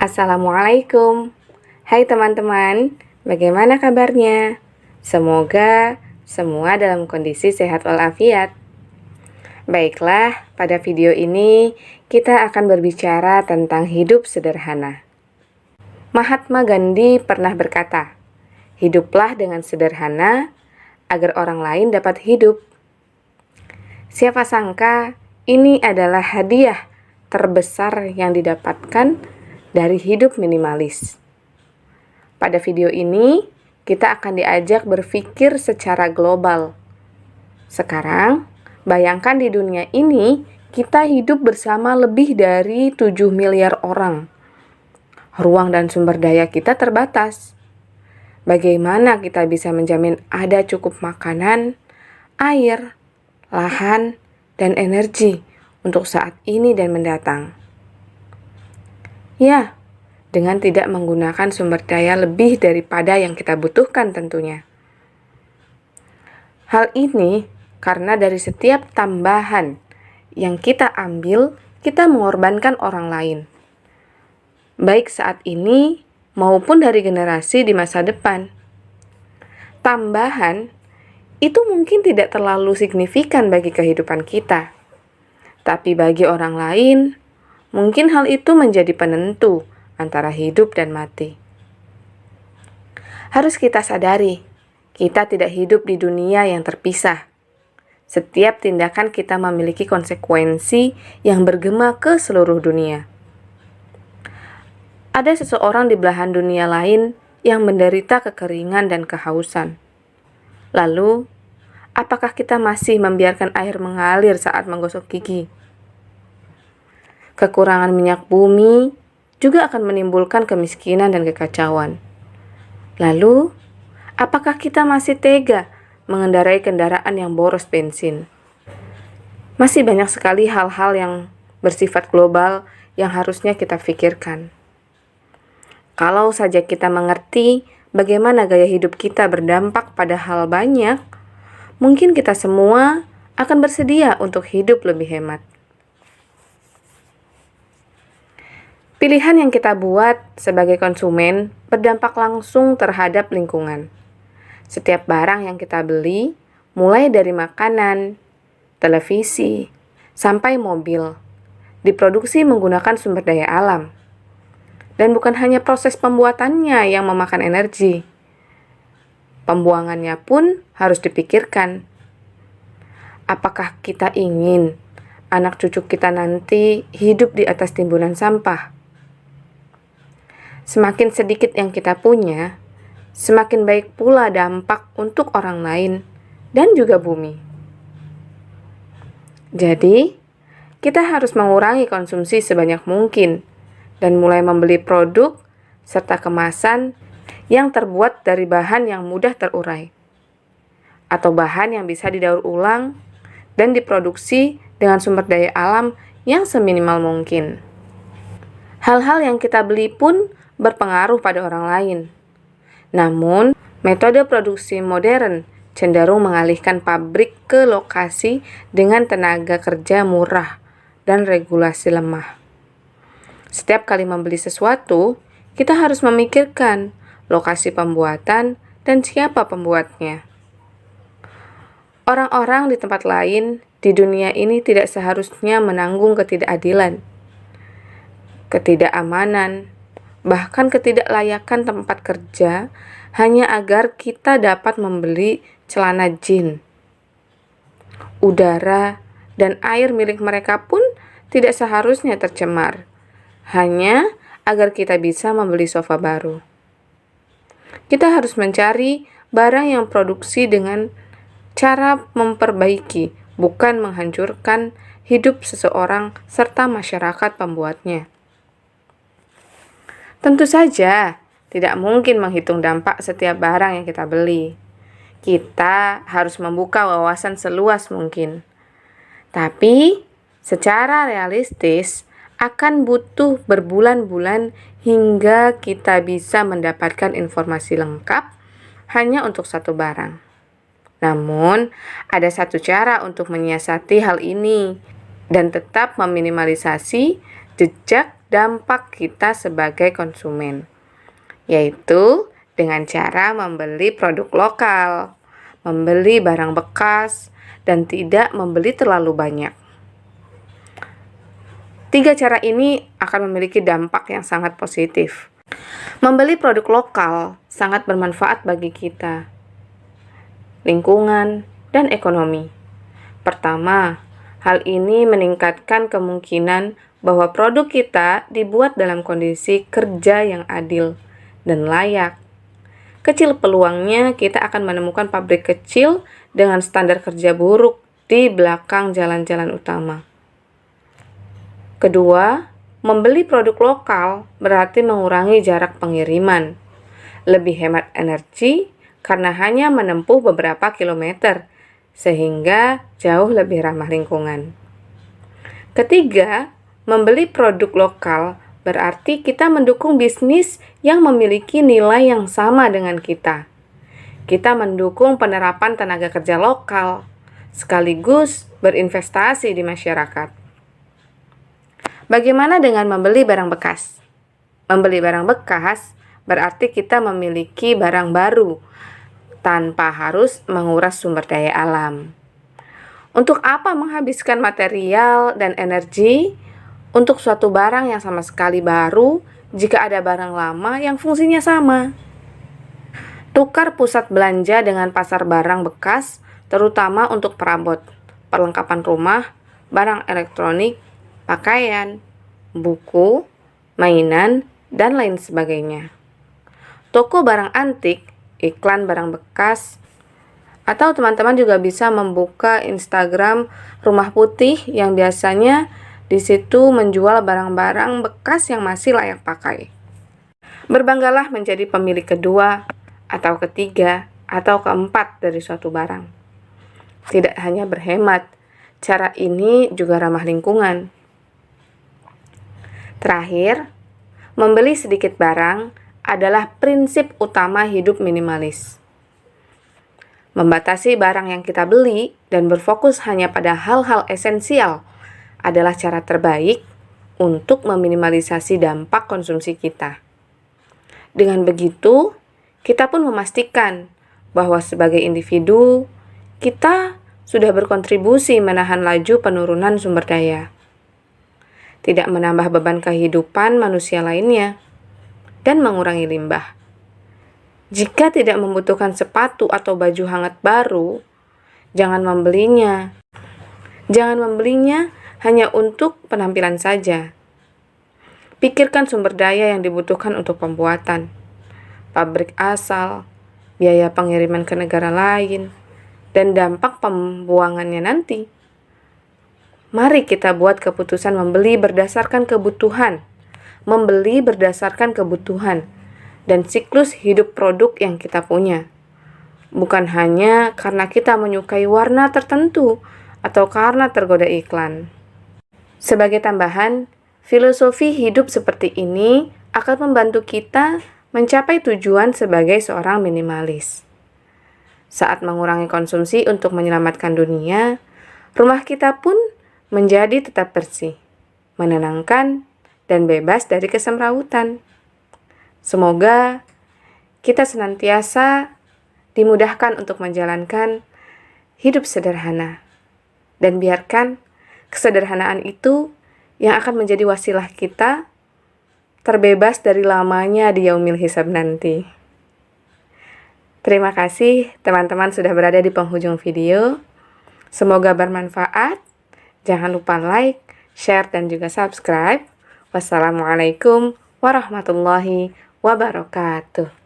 Assalamualaikum. Hai teman-teman, bagaimana kabarnya? Semoga semua dalam kondisi sehat walafiat. Baiklah, pada video ini kita akan berbicara tentang hidup sederhana. Mahatma Gandhi pernah berkata, "Hiduplah dengan sederhana agar orang lain dapat hidup." Siapa sangka ini adalah hadiah terbesar yang didapatkan dari hidup minimalis. Pada video ini, kita akan diajak berpikir secara global. Sekarang, bayangkan di dunia ini, kita hidup bersama lebih dari 7 miliar orang. Ruang dan sumber daya kita terbatas. Bagaimana kita bisa menjamin ada cukup makanan, air, lahan, dan energi untuk saat ini dan mendatang? Ya, dengan tidak menggunakan sumber daya lebih daripada yang kita butuhkan tentunya. Hal ini karena dari setiap tambahan yang kita ambil, kita mengorbankan orang lain. Baik saat ini maupun dari generasi di masa depan. Tambahan itu mungkin tidak terlalu signifikan bagi kehidupan kita. Tapi bagi orang lain, mungkin hal itu menjadi penentu antara hidup dan mati. Harus kita sadari, kita tidak hidup di dunia yang terpisah. Setiap tindakan kita memiliki konsekuensi yang bergema ke seluruh dunia. Ada seseorang di belahan dunia lain yang menderita kekeringan dan kehausan. Lalu, apakah kita masih membiarkan air mengalir saat menggosok gigi? Kekurangan minyak bumi juga akan menimbulkan kemiskinan dan kekacauan. Lalu, apakah kita masih tega mengendarai kendaraan yang boros bensin? Masih banyak sekali hal-hal yang bersifat global yang harusnya kita pikirkan. Kalau saja kita mengerti bagaimana gaya hidup kita berdampak pada hal banyak, mungkin kita semua akan bersedia untuk hidup lebih hemat. Pilihan yang kita buat sebagai konsumen berdampak langsung terhadap lingkungan. Setiap barang yang kita beli, mulai dari makanan, televisi, sampai mobil, diproduksi menggunakan sumber daya alam. Dan bukan hanya proses pembuatannya yang memakan energi. Pembuangannya pun harus dipikirkan. Apakah kita ingin anak cucu kita nanti hidup di atas timbunan sampah? Semakin sedikit yang kita punya, semakin baik pula dampak untuk orang lain dan juga bumi. Jadi, kita harus mengurangi konsumsi sebanyak mungkin dan mulai membeli produk serta kemasan yang terbuat dari bahan yang mudah terurai atau bahan yang bisa didaur ulang dan diproduksi dengan sumber daya alam yang seminimal mungkin. Hal-hal yang kita beli pun berpengaruh pada orang lain. Namun, metode produksi modern cenderung mengalihkan pabrik ke lokasi dengan tenaga kerja murah dan regulasi lemah. Setiap kali membeli sesuatu, kita harus memikirkan lokasi pembuatan dan siapa pembuatnya. Orang-orang di tempat lain di dunia ini tidak seharusnya menanggung ketidakadilan, ketidakamanan, bahkan ketidaklayakan tempat kerja hanya agar kita dapat membeli celana jeans. Udara dan air milik mereka pun tidak seharusnya tercemar, hanya agar kita bisa membeli sofa baru. Kita harus mencari barang yang produksi dengan cara memperbaiki, bukan menghancurkan hidup seseorang serta masyarakat pembuatnya. Tentu saja, tidak mungkin menghitung dampak setiap barang yang kita beli. Kita harus membuka wawasan seluas mungkin. Tapi, secara realistis, akan butuh berbulan-bulan hingga kita bisa mendapatkan informasi lengkap hanya untuk satu barang. Namun, ada satu cara untuk menyiasati hal ini dan tetap meminimalisasi jejak dampak kita sebagai konsumen, yaitu dengan cara membeli produk lokal, membeli barang bekas, dan tidak membeli terlalu banyak. 3 cara ini akan memiliki dampak yang sangat positif. Membeli produk lokal sangat bermanfaat bagi kita, lingkungan, dan ekonomi. Pertama, hal ini meningkatkan kemungkinan bahwa produk kita dibuat dalam kondisi kerja yang adil dan layak. Kecil peluangnya kita akan menemukan pabrik kecil dengan standar kerja buruk di belakang jalan-jalan utama. Kedua, membeli produk lokal berarti mengurangi jarak pengiriman, lebih hemat energi karena hanya menempuh beberapa kilometer, sehingga jauh lebih ramah lingkungan. Ketiga, membeli produk lokal berarti kita mendukung bisnis yang memiliki nilai yang sama dengan kita. Kita mendukung penerapan tenaga kerja lokal, sekaligus berinvestasi di masyarakat. Bagaimana dengan membeli barang bekas? Membeli barang bekas berarti kita memiliki barang baru tanpa harus menguras sumber daya alam. Untuk apa menghabiskan material dan energi untuk suatu barang yang sama sekali baru jika ada barang lama yang fungsinya sama? Tukar pusat belanja dengan pasar barang bekas, terutama untuk perabot, perlengkapan rumah, barang elektronik, pakaian, buku, mainan, dan lain sebagainya. Toko barang antik, iklan barang bekas, atau teman-teman juga bisa membuka Instagram Rumah Putih yang biasanya di situ menjual barang-barang bekas yang masih layak pakai. Berbanggalah menjadi pemilik kedua, atau ketiga, atau keempat dari suatu barang. Tidak hanya berhemat, cara ini juga ramah lingkungan. Terakhir, membeli sedikit barang adalah prinsip utama hidup minimalis. Membatasi barang yang kita beli dan berfokus hanya pada hal-hal esensial adalah cara terbaik untuk meminimalisasi dampak konsumsi kita. Dengan begitu, kita pun memastikan bahwa sebagai individu, kita sudah berkontribusi menahan laju penurunan sumber daya, tidak menambah beban kehidupan manusia lainnya, dan mengurangi limbah. Jika tidak membutuhkan sepatu atau baju hangat baru, jangan membelinya. Jangan membelinya hanya untuk penampilan saja. Pikirkan sumber daya yang dibutuhkan untuk pembuatan, pabrik asal, biaya pengiriman ke negara lain, dan dampak pembuangannya nanti. Mari kita buat keputusan membeli berdasarkan kebutuhan, dan siklus hidup produk yang kita punya. Bukan hanya karena kita menyukai warna tertentu atau karena tergoda iklan. Sebagai tambahan, filosofi hidup seperti ini akan membantu kita mencapai tujuan sebagai seorang minimalis. Saat mengurangi konsumsi untuk menyelamatkan dunia, rumah kita pun menjadi tetap bersih, menenangkan, dan bebas dari kesemrawutan. Semoga kita senantiasa dimudahkan untuk menjalankan hidup sederhana, dan biarkan kesederhanaan itu yang akan menjadi wasilah kita terbebas dari lamanya di yaumil hisab nanti. Terima kasih teman-teman sudah berada di penghujung video. Semoga bermanfaat. Jangan lupa like, share, dan juga subscribe. Wassalamualaikum warahmatullahi wabarakatuh.